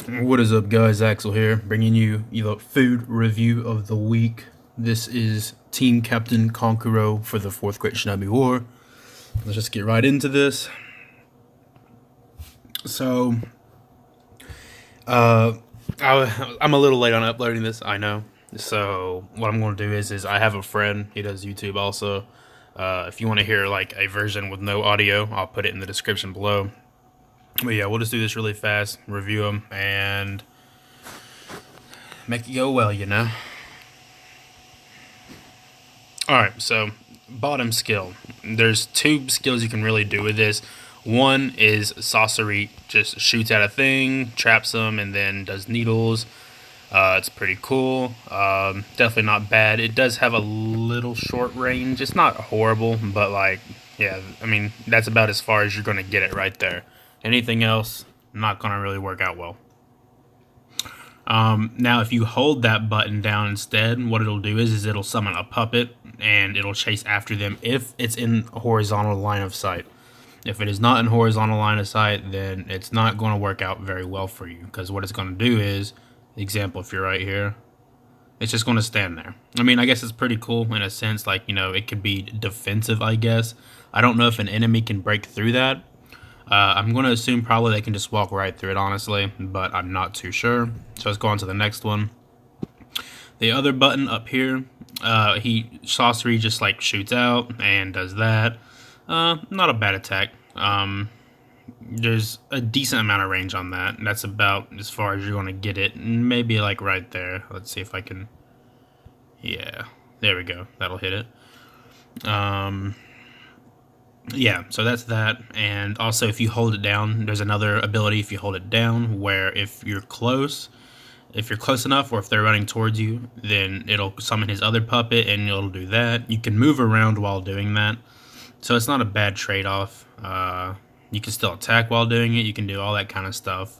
What is up, guys? Axel here, bringing you the food review of the week. This is Team Captain Kankuro for the 4th Great Shinobi War. Let's just get right into this. So, I'm a little late on uploading this, I know. So, what I'm going to do is I have a friend, he does YouTube also. If you want to hear like a version with no audio, I'll put it in the description below. But yeah, we'll just do this really fast, review them, and make it go well, you know? Alright, so bottom skill. There's 2 skills you can really do with this. One is sorcery, just shoots at a thing, traps them, and then does needles. It's pretty cool. Definitely not bad. It does have a little short range. It's not horrible, but like, yeah, I mean, that's about as far as you're going to get it right there. Anything else, not going to really work out well. Now, if you hold that button down instead, what it'll do is it'll summon a puppet, and it'll chase after them if it's in horizontal line of sight. If it is not in horizontal line of sight, then it's not going to work out very well for you, because what it's going to do is, example, if you're right here, it's just going to stand there. I mean, I guess it's pretty cool in a sense, like, you know, it could be defensive, I guess. I don't know if an enemy can break through that. I'm going to assume probably they can just walk right through it, honestly, but I'm not too sure. So let's go on to the next one. The other button up here, sorcery just like shoots out and does that. Not a bad attack. There's a decent amount of range on that. That's about as far as you're going to get it. Maybe like right there. Let's see if I can. Yeah, there we go. That'll hit it. Yeah, so that's that. And also, if you hold it down, there's another ability if you hold it down where if you're close enough, or if they're running towards you, then it'll summon his other puppet and it'll do that. You can move around while doing that, so it's not a bad trade-off. You can still attack while doing it. You can do all that kind of stuff.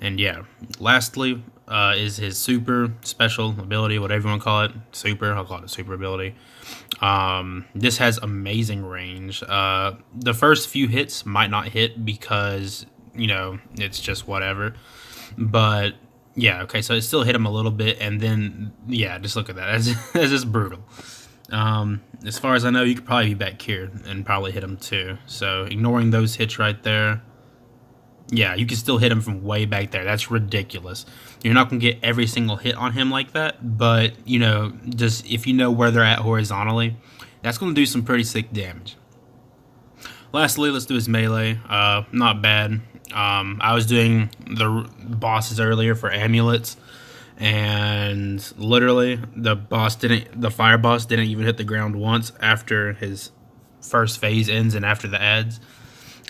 And yeah, lastly is his super special ability, whatever you want to call it. Super, I'll call it a super ability. This has amazing range. The first few hits might not hit because, you know, it's just whatever. But yeah, okay, so it still hit him a little bit, and then yeah, just look at that. That's just brutal. As far as I know, you could probably be back here and probably hit him too. So ignoring those hits right there, yeah, you can still hit him from way back there. That's ridiculous. You're not going to get every single hit on him like that, but, you know, just if you know where they're at horizontally, that's going to do some pretty sick damage. Lastly, let's do his melee. Not bad. I was doing the bosses earlier for amulets, and literally the fire boss didn't even hit the ground once after his first phase ends and after the ads.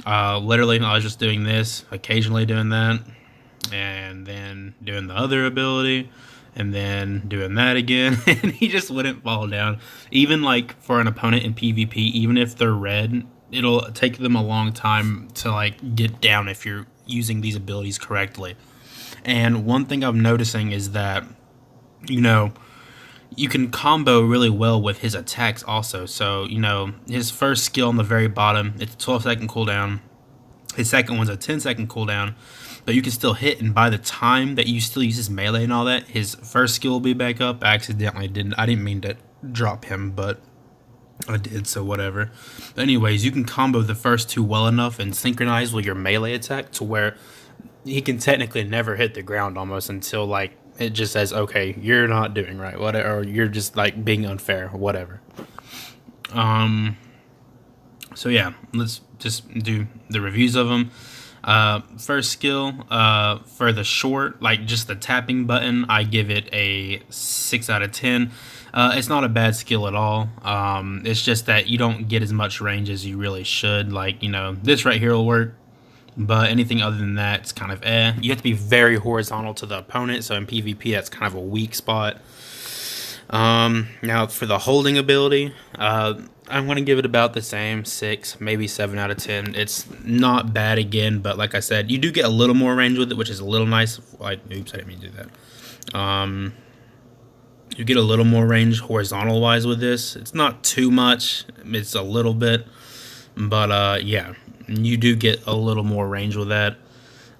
Literally, I was just doing this, occasionally doing that, and then doing the other ability, and then doing that again, and he just wouldn't fall down. Even like for an opponent in PvP, even if they're red, it'll take them a long time to like get down if you're using these abilities correctly. And one thing I'm noticing is that, you know, you can combo really well with his attacks also. So, you know, his first skill on the very bottom, it's a 12-second cooldown. His second one's a 10-second cooldown. But you can still hit, and by the time that you still use his melee and all that, his first skill will be back up. I didn't mean to drop him, but I did, so whatever. But anyways, you can combo the first 2 well enough and synchronize with your melee attack to where he can technically never hit the ground almost until like it just says, okay, you're not doing right, whatever, or you're just like being unfair, whatever. So yeah, let's just do the reviews of them. First skill, for the short, like just the tapping button, I give it a 6 out of 10. It's not a bad skill at all. It's just that you don't get as much range as you really should. Like, you know, this right here will work, but anything other than that, it's kind of eh. You have to be very horizontal to the opponent, so in PvP, that's kind of a weak spot. Now, for the holding ability, I'm going to give it about the same, 6, maybe 7 out of 10. It's not bad again, but like I said, you do get a little more range with it, which is a little nice. Like, oops, I didn't mean to do that. You get a little more range horizontal-wise with this. It's not too much. It's a little bit. But, yeah, you do get a little more range with that.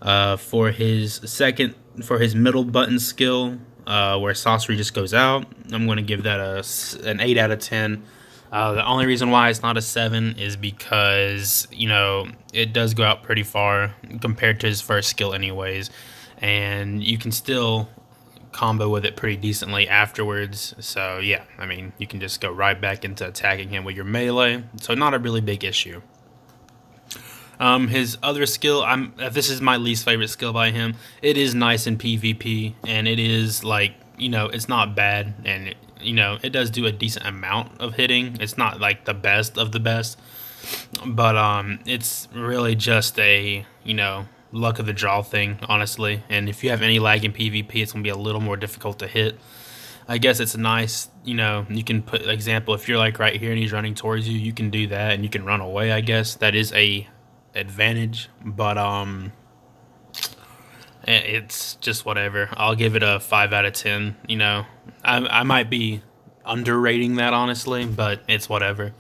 For his middle button skill, where sorcery just goes out, I'm going to give that an 8 out of 10. The only reason why it's not a 7 is because, it does go out pretty far compared to his first skill anyways. And you can still combo with it pretty decently afterwards. So, yeah, I mean, you can just go right back into attacking him with your melee. So, not a really big issue. His other skill, this is my least favorite skill by him. It is nice in PvP, and it is it's not bad, and it does do a decent amount of hitting. It's not like the best of the best, but it's really just a luck of the draw thing, honestly. And if you have any lag in PvP, it's gonna be a little more difficult to hit. I guess it's nice, you can put example if you're like right here and he's running towards you, you can do that and you can run away. I guess that is a advantage, but it's just whatever. I'll give it a 5 out of 10. I might be underrating that, honestly, but it's whatever.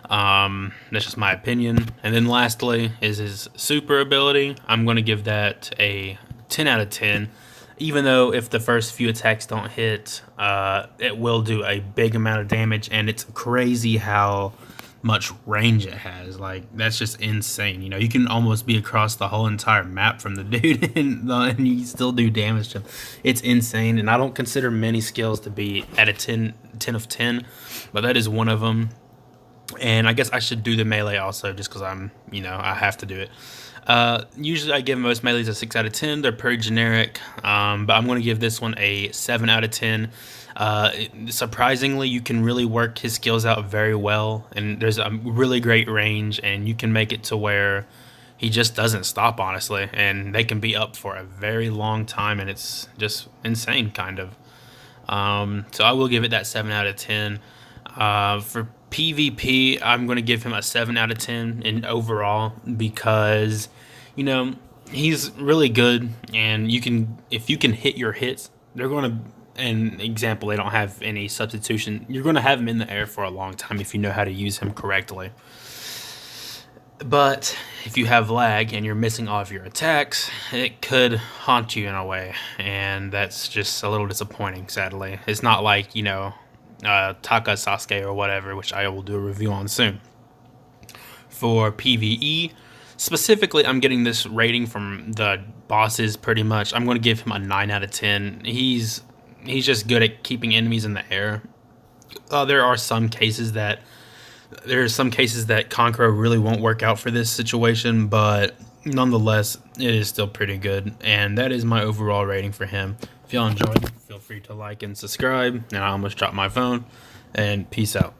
That's just my opinion. And then lastly is his super ability. I'm going to give that a 10 out of 10. Even though if the first few attacks don't hit, it will do a big amount of damage, and it's crazy how much range it has. Like, that's just insane. You can almost be across the whole entire map from the dude and you still do damage to him. It's insane, and I don't consider many skills to be at a 10 of 10, but that is one of them. And I guess I should do the melee also, just because I have to do it. Usually I give most melees a 6 out of 10. They're pretty generic, but I'm going to give this one a 7 out of 10. Surprisingly, you can really work his skills out very well, and there's a really great range, and you can make it to where he just doesn't stop, honestly, and they can be up for a very long time, and it's just insane, kind of. So I will give it that 7 out of 10. For PvP, I'm going to give him a 7 out of 10 in overall, because he's really good, and if you can hit your hits, they're going to, an example, they don't have any substitution, you're going to have him in the air for a long time if you know how to use him correctly. But if you have lag and you're missing all of your attacks, it could haunt you in a way, and that's just a little disappointing, sadly. It's not like Taka Sasuke or whatever, which I will do a review on soon. For PvE, specifically, I'm getting this rating from the bosses pretty much. I'm going to give him a 9 out of 10. He's just good at keeping enemies in the air. There are some cases that Kankuro really won't work out for this situation, but nonetheless, it is still pretty good. And that is my overall rating for him. If y'all enjoyed, feel free to like and subscribe. And I almost dropped my phone. And peace out.